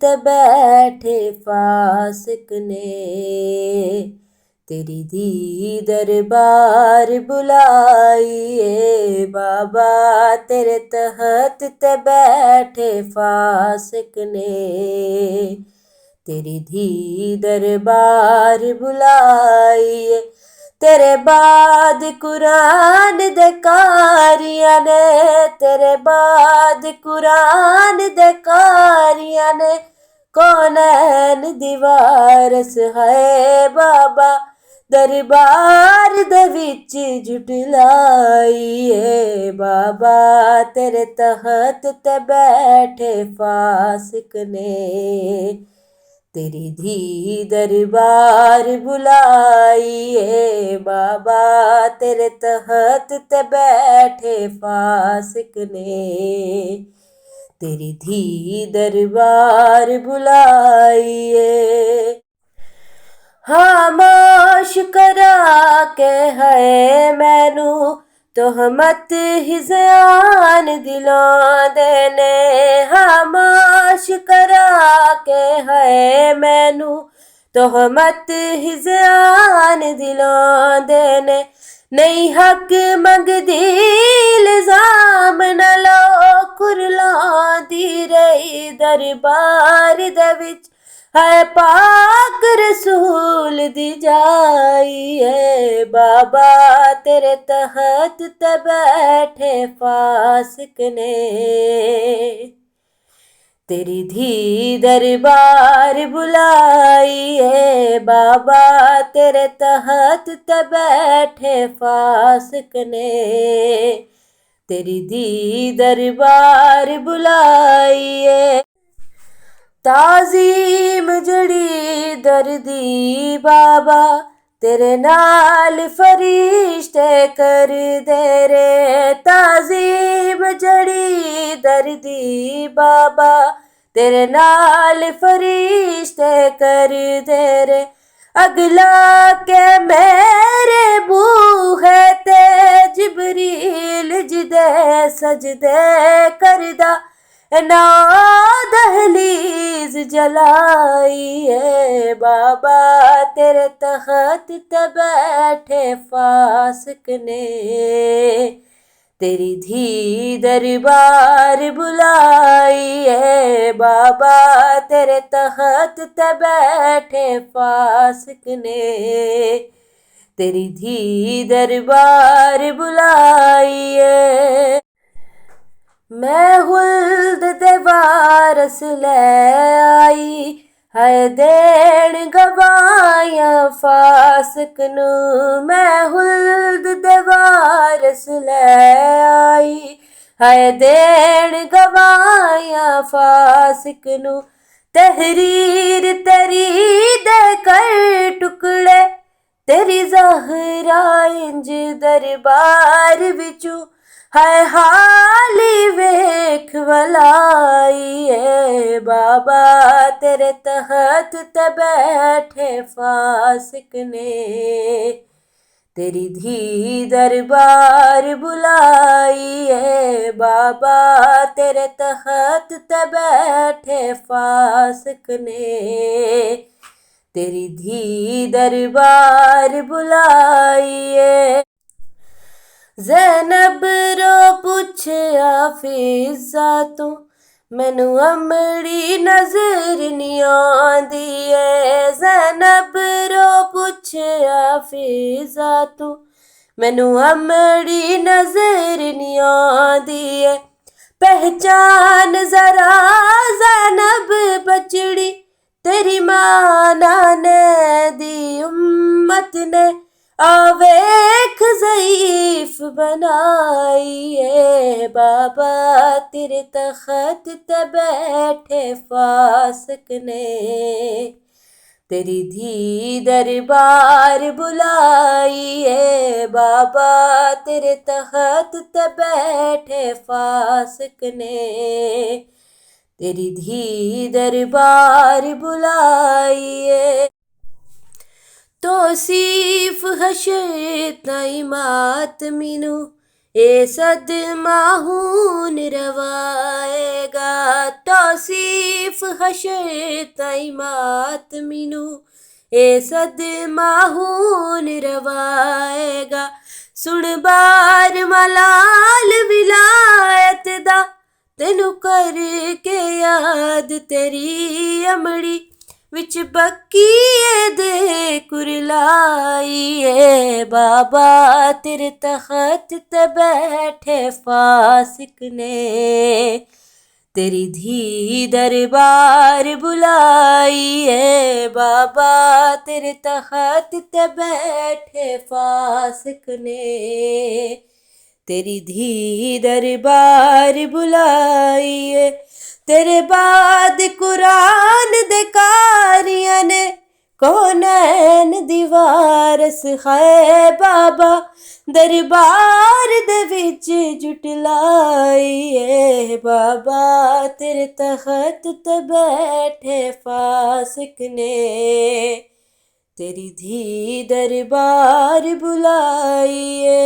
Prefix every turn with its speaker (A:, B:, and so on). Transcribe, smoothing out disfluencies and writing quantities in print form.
A: ते बैठे फासिक ने। तेरी धी दरबार बुलाइए बाबा, तेरे तहत ते बैठे फासिक ने। तेरी धी दरबार बुलाइए, तेरे बाद कुरान दे कारियां ने, तेरे बाद कुरान दे कारियां ने, कौनैन दीवारस है बाबा, दरबार दे विच जुटलाइए बाबा, तेरे तहत ते बैठे फासिक ने। तेरी धी दरबार बुलाइए बाबा, तेरे तहत ते बैठे फासिक ने। तेरी धी दरबार बुलाइए। खामोश करा के है मैनू तोहमत हिज़ान दिलों देने, खामोश करा के है मैनू तोहमत हिज़ान दिलों देने। नहीं हक मंगदी इल्ज़ाम न लो, कुरलों दी रही दरबार दे विच है पाक रसूल दी जाइए बाबा, तेरे तहत ते बैठे फासिक ने। तेरी धी दरबार बुलाइए बाबा, तेरे तहत ते बैठे फासिक ने। तेरी धी दरबार बुलाइए। ताज़ीम जड़ी दर्दी बाबा, तेरे नाल फरिश्ते कर दे रे। ताज़ीम जड़ी दर्दी बाबा, तेरे नाल फरिश्ते कर दे रे। अगला के मेरे बूहे ते जिबरील जिदे सजदे करदा, ना दहलीज जलाइए बाबा, तेरे तहत ते बैठे फासिक ने। तेरी धी दरबार बुलाइए बाबा, तेरे तहत ते बैठे फासिक ने। तेरी धी दरबार बुलाइए। मैं हुल्द दे वारस ले आई, है देण गवाइयां फासिक नू। मैं हुल्द दे वारस ले आई, है देण गवाइयां फासिक नू। तहरीर तेरी दे कर टुकड़े, तेरी ज़हरा इंज दरबार विचू है हाली वेख वलाइए बाबा, तेरे तहत ते बैठे फासिक ने। तेरी धी दरबार बुलाइए बाबा, तेरे तहत ते बैठे फासिक ने। तेरी धी दरबार बुलाइए। ज़ैनब रो पुछया फिज़ा तू, मैनू अमड़ी नज़र नी आंदी ऐ। ज़ैनब रो पुछया फिज़ा तू, मैनू अमड़ी नज़र नी आंदी ऐ। पहचान ज़रा ज़ैनब बचड़ी, तेरी मां नाने दी उम्मत ने आवेख ज़ईफ बनाइए बाबा, तेरे तखत ते बैठे फासिक ने। तेरी धी दरबार बुलाइए बाबा, तेरे तखत ते बैठे फासिक ने। तेरी धी दरबार बुलाइए। तौसीफ हशर ताई मातमी नू, ए सदमा हून रवाएगा तौसीफ हशर ताई मातमीनू ए सदमा हून रवाएगा सुन बार मलाल विलायत दा तेनू करके याद तेरी अमड़ी विच बक्कीए दे कुरलाइए बाबा तेरे तखत ते बैठे फासिक ने तेरी धी दरबार बुलाइए बाबा तेरे तखत ते बैठे फासिक ने तेरी धी दरबार बुलाइए तेरे बाद कुरान दे कारियां ने कौनैन दीवारस है बाबा दरबार दे विच जुटलाइए बाबा तेरे तखत ते बैठे फासिक ने तेरी धी दरबार बुलाइए।